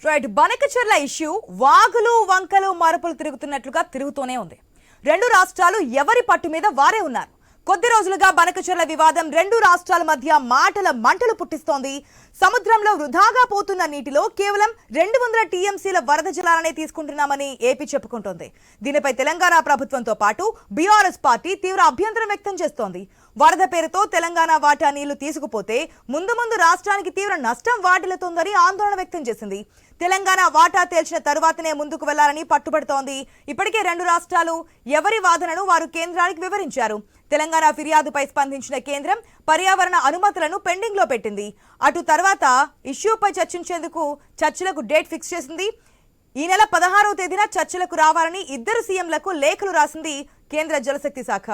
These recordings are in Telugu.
రైట్, బనకచెర్ల ఇష్యూ వాగులు వంకలు మరపులు తిరుగుతున్నట్లుగా తిరుగుతూనే ఉంది. రెండు రాష్ట్రాలు ఎవరి పట్టు మీద వారే ఉన్నారు. కొద్ది రోజులుగా బనకచెర్ల వివాదం రెండు రాష్ట్రాల మధ్య మాటల మంటలు పుట్టిస్తోంది. సముద్రంలో వృధాగా పోతున్న నీటిలో కేవలం 200 టీఎంసీల వరద జలాలనే తీసుకుంటున్నామని ఏపీ చెప్పుకుంటోంది. దీనిపై తెలంగాణ ప్రభుత్వంతో పాటు బీఆర్ఎస్ పార్టీ తీవ్ర అభ్యంతరం వ్యక్తం చేస్తోంది. వరద పేరుతో తెలంగాణ వాటా నీళ్లు తీసుకుపోతే ముందు ముందు రాష్ట్రానికి తీవ్ర నష్టం వాటిల్లుతోందని ఆందోళన వ్యక్తం చేసింది. తెలంగాణ వాటా తేల్చిన తరువాతనే ముందుకు వెళ్లాలని పట్టుబడుతోంది. ఇప్పటికే రెండు రాష్ట్రాలు ఎవరి వాదనను వారు కేంద్రానికి వివరించారు. తెలంగాణ ఫిర్యాదుపై స్పందించిన కేంద్రం పర్యావరణ అనుమతులను పెండింగ్ లో పెట్టింది. అటు తర్వాత ఇష్యూపై చర్చించేందుకు చర్చలకు డేట్ ఫిక్స్ చేసింది. ఈ నెల 16వ తేదీన చర్చలకు రావాలని ఇద్దరు సీఎంలకు లేఖలు రాసింది కేంద్ర జలశక్తి శాఖ.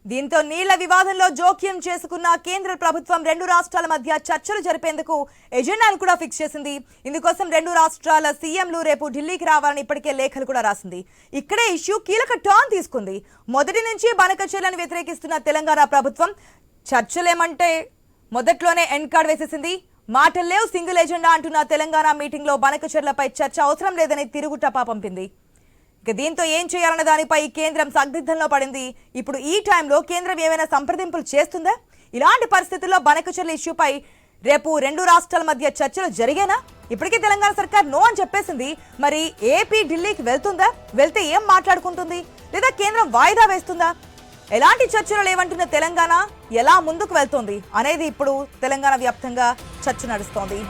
దీంతో నీళ్ల వివాదంలో జోక్యం చేసుకున్న కేంద్ర ప్రభుత్వం రెండు రాష్ట్రాల మధ్య చర్చలు జరిపేందుకు ఎజెండాను కూడా ఫిక్స్ చేసింది. ఇందుకోసం రెండు రాష్ట్రాల సీఎంలు రేపు ఢిల్లీకి రావాలని ఇప్పటికే లేఖలు కూడా రాసింది. ఇక్కడే ఇష్యూ కీలక టర్న్ తీసుకుంది. మొదటి నుంచి బనకచెర్లను వ్యతిరేకిస్తున్న తెలంగాణ ప్రభుత్వం చర్చలేమంటే మొదట్లోనే ఎండ్ కార్డ్ వేసేసింది. మాటల్లేవు, సింగిల్ ఎజెండా అంటున్న తెలంగాణ మీటింగ్ లో బనకచెర్లపై చర్చ అవసరం లేదని తిరుగుటపా పంపింది. దీంతో ఏం చేయాలన్న దానిపై కేంద్రం సందిగ్ధంలో పడింది. ఇప్పుడు ఈ టైంలో కేంద్రం ఏమైనా సంప్రదింపులు చేస్తుందా? ఇలాంటి పరిస్థితుల్లో బనకచెర్ల ఇష్యూపై రేపు రెండు రాష్ట్రాల మధ్య చర్చలు జరిగేనా? ఇప్పటికే తెలంగాణ సర్కార్ నో అని చెప్పేసింది. మరి ఏపీ ఢిల్లీకి వెళ్తుందా? వెళ్తే ఏం మాట్లాడుకుంటుంది? లేదా కేంద్రం వాయిదా వేస్తుందా? ఎలాంటి చర్చలు లేవంటున్న తెలంగాణ ఎలా ముందుకు వెళ్తోంది అనేది ఇప్పుడు తెలంగాణ వ్యాప్తంగా చర్చ నడుస్తోంది.